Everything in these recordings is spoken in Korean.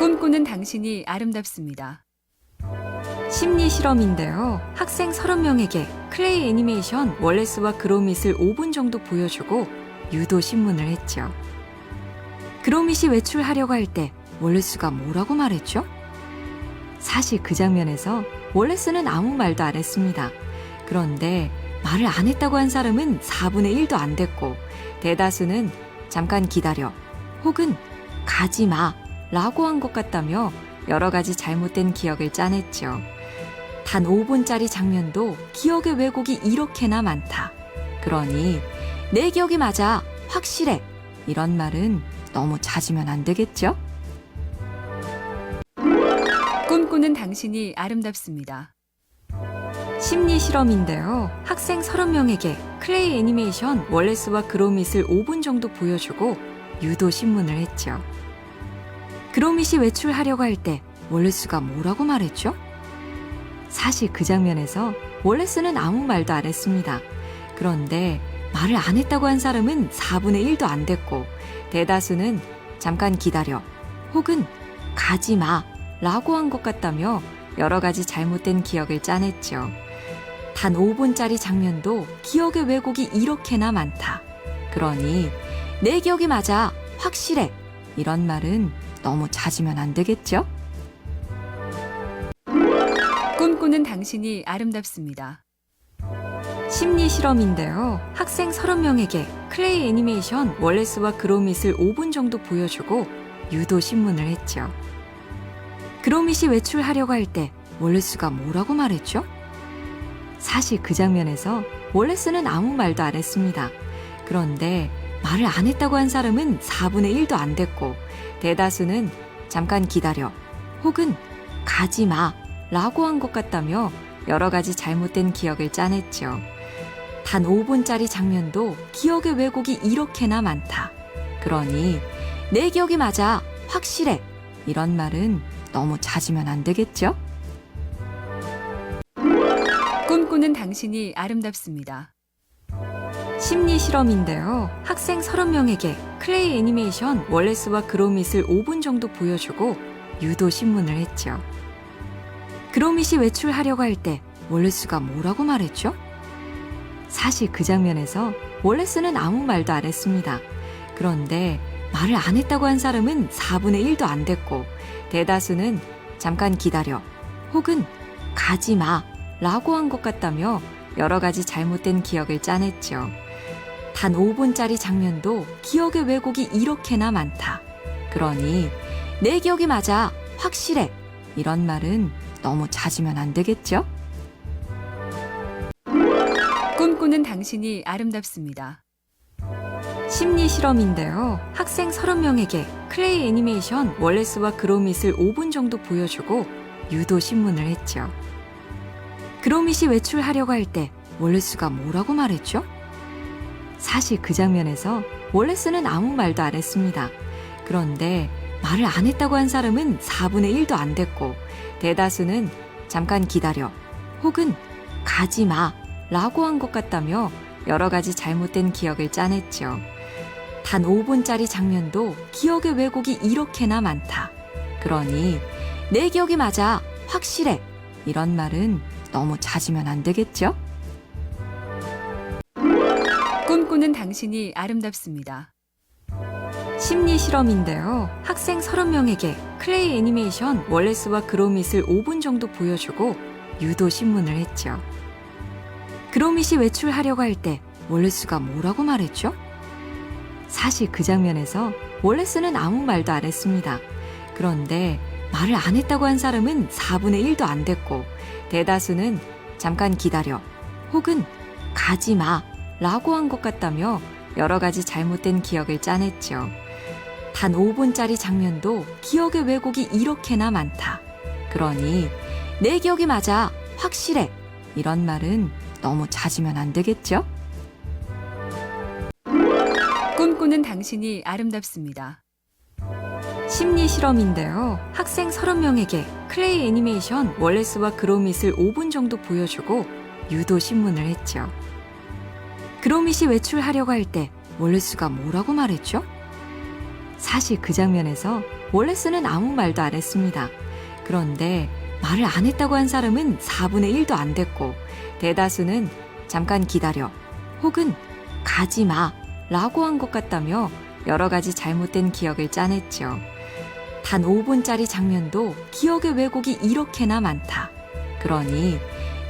꿈꾸는 당신이 아름답습니다. 심리 실험인데요. 학생 30명에게 클레이 애니메이션 월레스와 그로밋을 5분 정도 보여주고 유도 신문을 했죠. 그로밋이 외출하려고 할 때 월레스가 뭐라고 말했죠? 사실 그 장면에서 월레스는 아무 말도 안 했습니다. 그런데 말을 안 했다고 한 사람은 4분의 1도 안 됐고 대다수는 잠깐 기다려 혹은 가지 마 라고 한 것 같다며 여러 가지 잘못된 기억을 짜냈죠. 단 5분짜리 장면도 기억의 왜곡이 이렇게나 많다. 그러니 내 기억이 맞아, 확실해. 이런 말은 너무 잦으면 안 되겠죠? 꿈꾸는 당신이 아름답습니다. 심리 실험인데요. 학생 30명에게 클레이 애니메이션 월레스와 그로밋을 5분 정도 보여주고 유도 신문을 했죠. 그로밋이 외출하려고 할 때 월레스가 뭐라고 말했죠? 사실 그 장면에서 월레스는 아무 말도 안 했습니다. 그런데 말을 안 했다고 한 사람은 4분의 1도 안 됐고 대다수는 잠깐 기다려 혹은 가지 마 라고 한 것 같다며 여러 가지 잘못된 기억을 짜냈죠. 단 5분짜리 장면도 기억의 왜곡이 이렇게나 많다. 그러니 내 기억이 맞아, 확실해. 이런 말은 너무 잦으면 안 되겠죠? 꿈꾸는 당신이 아름답습니다. 심리 실험인데요. 학생 30명에게 클레이 애니메이션 월레스와 그로밋을 5분 정도 보여주고 유도 신문을 했죠. 그로밋이 외출하려고 할 때 월레스가 뭐라고 말했죠? 사실 그 장면에서 월레스는 아무 말도 안 했습니다. 그런데 말을 안 했다고 한 사람은 4분의 1도 안 됐고 대다수는 잠깐 기다려 혹은 가지 마 라고 한 것 같다며 여러 가지 잘못된 기억을 짜냈죠. 단 5분짜리 장면도 기억의 왜곡이 이렇게나 많다. 그러니 내 기억이 맞아, 확실해. 이런 말은 너무 잦으면 안 되겠죠? 꿈꾸는 당신이 아름답습니다. 심리 실험인데요. 학생 30명에게 클레이 애니메이션 월레스와 그로밋을 5분 정도 보여주고 유도 신문을 했죠. 그로밋이 외출하려고 할 때 월레스가 뭐라고 말했죠? 사실 그 장면에서 월레스는 아무 말도 안 했습니다. 그런데 말을 안 했다고 한 사람은 4분의 1도 안 됐고 대다수는 잠깐 기다려 혹은 가지 마 라고 한 것 같다며 여러 가지 잘못된 기억을 짜냈죠. 단 5분짜리 장면도 기억의 왜곡이 이렇게나 많다. 그러니 내 기억이 맞아, 확실해. 이런 말은 너무 잦으면 안 되겠죠? 꿈꾸는 당신이 아름답습니다. 심리 실험인데요. 학생 30명에게 클레이 애니메이션 월레스와 그로밋을 5분 정도 보여주고 유도 신문을 했죠. 그로밋이 외출하려고 할 때 월레스가 뭐라고 말했죠? 사실 그 장면에서 월레스는 아무 말도 안 했습니다. 그런데 말을 안 했다고 한 사람은 4분의 1도 안 됐고 대다수는 잠깐 기다려 혹은 가지 마 라고 한 것 같다며 여러 가지 잘못된 기억을 짜냈죠. 단 5분짜리 장면도 기억의 왜곡이 이렇게나 많다. 그러니 내 기억이 맞아, 확실해. 이런 말은 너무 잦으면 안 되겠죠? 꿈꾸는 당신이 아름답습니다. 심리 실험인데요. 학생 30명에게 클레이 애니메이션 월레스와 그로밋을 5분 정도 보여주고 유도 신문을 했죠. 그로밋이 외출하려고 할 때 월레스가 뭐라고 말했죠? 사실 그 장면에서 월레스는 아무 말도 안 했습니다. 그런데 말을 안 했다고 한 사람은 4분의 1도 안 됐고 대다수는 잠깐 기다려 혹은 가지 마 라고 한 것 같다며 여러 가지 잘못된 기억을 짜냈죠. 단 5분짜리 장면도 기억의 왜곡이 이렇게나 많다. 그러니 내 기억이 맞아, 확실해. 이런 말은 너무 잦으면 안 되겠죠? 꿈꾸는 당신이 아름답습니다. 심리 실험인데요. 학생 30명에게 클레이 애니메이션 월레스와 그로밋을 5분 정도 보여주고 유도 신문을 했죠. 그로밋이 외출하려고 할 때 월레스가 뭐라고 말했죠? 사실 그 장면에서 월레스는 아무 말도 안 했습니다. 그런데 말을 안 했다고 한 사람은 4분의 1도 안 됐고, 대다수는 잠깐 기다려 혹은 가지 마 라고 한 것 같다며 여러 가지 잘못된 기억을 짜냈죠. 단 5분짜리 장면도 기억의 왜곡이 이렇게나 많다. 그러니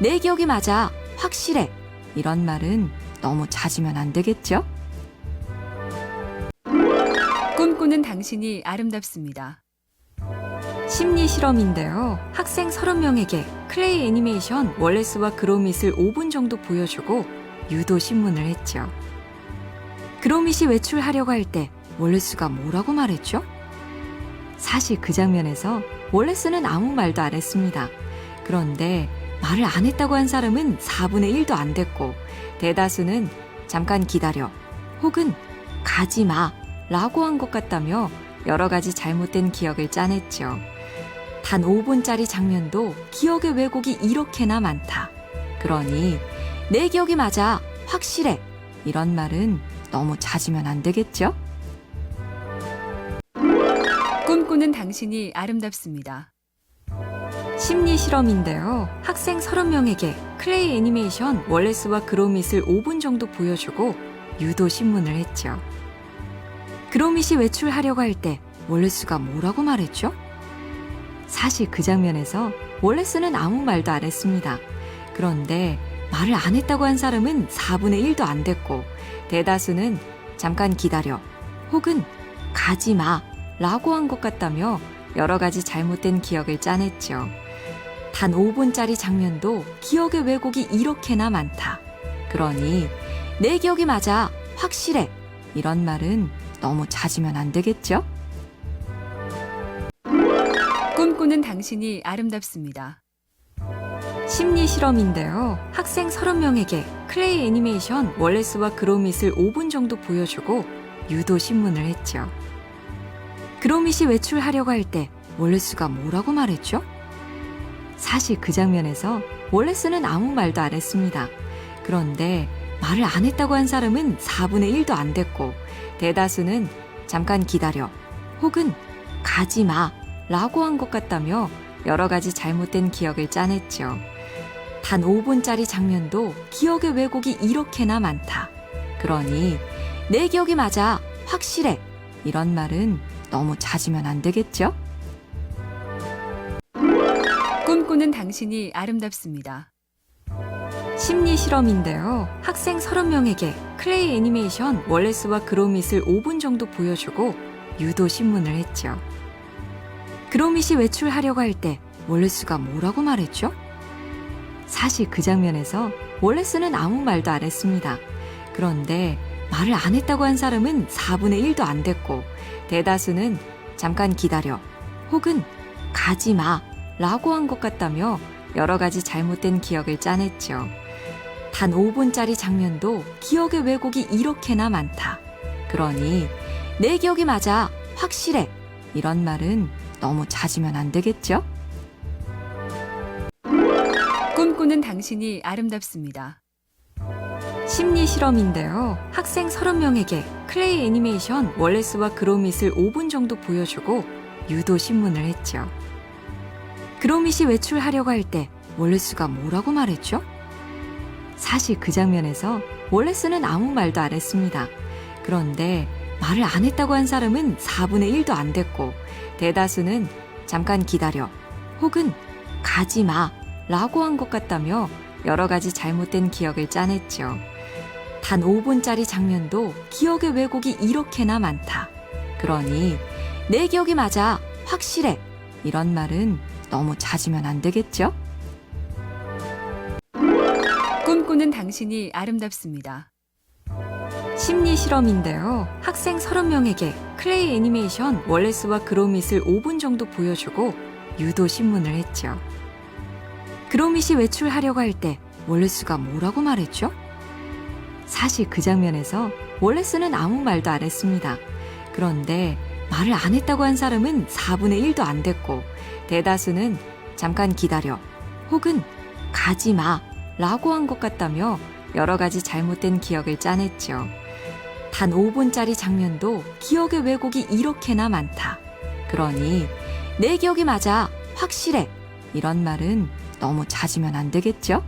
내 기억이 맞아, 확실해, 이런 말은 너무 잦으면 안 되겠죠? 꿈꾸는 당신이 아름답습니다. 심리 실험인데요. 학생 30명에게 클레이 애니메이션 월레스와 그로밋을 5분 정도 보여주고 유도 신문을 했죠. 그로밋이 외출하려고 할 때 월레스가 뭐라고 말했죠? 사실 그 장면에서 월레스는 아무 말도 안 했습니다. 그런데 말을 안 했다고 한 사람은 4분의 1도 안 됐고, 대다수는 잠깐 기다려 혹은 가지 마 라고 한 것 같다며 여러 가지 잘못된 기억을 짜냈죠. 단 5분짜리 장면도 기억의 왜곡이 이렇게나 많다. 그러니 내 기억이 맞아, 확실해, 이런 말은 너무 잦으면 안 되겠죠? 꿈꾸는 당신이 아름답습니다. 심리 실험인데요. 학생 30명에게 클레이 애니메이션 월레스와 그로밋을 5분 정도 보여주고 유도 신문을 했죠. 그로밋이 외출하려고 할 때 월레스가 뭐라고 말했죠? 사실 그 장면에서 월레스는 아무 말도 안 했습니다. 그런데 말을 안 했다고 한 사람은 4분의 1도 안 됐고, 대다수는 잠깐 기다려 혹은 가지 마 라고 한 것 같다며 여러 가지 잘못된 기억을 짜냈죠. 단 5분짜리 장면도 기억의 왜곡이 이렇게나 많다. 그러니 내 기억이 맞아, 확실해, 이런 말은 너무 잦으면 안 되겠죠? 꿈꾸는 당신이 아름답습니다. 심리 실험인데요. 학생 30명에게 클레이 애니메이션 월레스와 그로밋을 5분 정도 보여주고 유도 신문을 했죠. 그로밋이 외출하려고 할 때 월레스가 뭐라고 말했죠? 사실 그 장면에서 월레스는 아무 말도 안 했습니다. 그런데 말을 안 했다고 한 사람은 4분의 1도 안 됐고, 대다수는 잠깐 기다려 혹은 가지 마 라고 한 것 같다며 여러 가지 잘못된 기억을 짜냈죠. 단 5분짜리 장면도 기억의 왜곡이 이렇게나 많다. 그러니 내 기억이 맞아, 확실해, 이런 말은 너무 잦으면 안 되겠죠? 꿈꾸는 당신이 아름답습니다. 심리 실험인데요. 학생 30명에게 클레이 애니메이션 월레스와 그로밋을 5분 정도 보여주고 유도 신문을 했죠. 그로밋이 외출하려고 할 때 월레스가 뭐라고 말했죠? 사실 그 장면에서 월레스는 아무 말도 안 했습니다. 그런데 말을 안 했다고 한 사람은 4분의 1도 안 됐고, 대다수는 잠깐 기다려 혹은 가지 마 라고 한 것 같다며 여러 가지 잘못된 기억을 짜냈죠. 단 5분짜리 장면도 기억의 왜곡이 이렇게나 많다. 그러니 내 기억이 맞아, 확실해, 이런 말은 너무 잦으면 안 되겠죠? 꿈꾸는 당신이 아름답습니다. 심리 실험인데요. 학생 30명에게 클레이 애니메이션 월레스와 그로밋을 5분 정도 보여주고 유도 신문을 했죠. 그로밋이 외출하려고 할 때 월레스가 뭐라고 말했죠? 사실 그 장면에서 월레스는 아무 말도 안 했습니다. 그런데 말을 안 했다고 한 사람은 4분의 1도 안 됐고, 대다수는 잠깐 기다려 혹은 가지 마 라고 한 것 같다며 여러 가지 잘못된 기억을 짜냈죠. 단 5분짜리 장면도 기억의 왜곡이 이렇게나 많다. 그러니 내 기억이 맞아, 확실해, 이런 말은 너무 잦으면 안 되겠죠? 꿈꾸는 당신이 아름답습니다. 심리 실험인데요. 학생 30명에게 클레이 애니메이션 월레스와 그로밋을 5분 정도 보여주고 유도 신문을 했죠. 그로밋이 외출하려고 할 때 월레스가 뭐라고 말했죠? 사실 그 장면에서 월레스는 아무 말도 안 했습니다. 그런데 말을 안 했다고 한 사람은 4분의 1도 안 됐고, 대다수는 잠깐 기다려 혹은 가지 마 라고 한 것 같다며 여러 가지 잘못된 기억을 짜냈죠. 단 5분짜리 장면도 기억의 왜곡이 이렇게나 많다. 그러니 내 기억이 맞아, 확실해 이런 말은 너무 잦으면 안 되겠죠?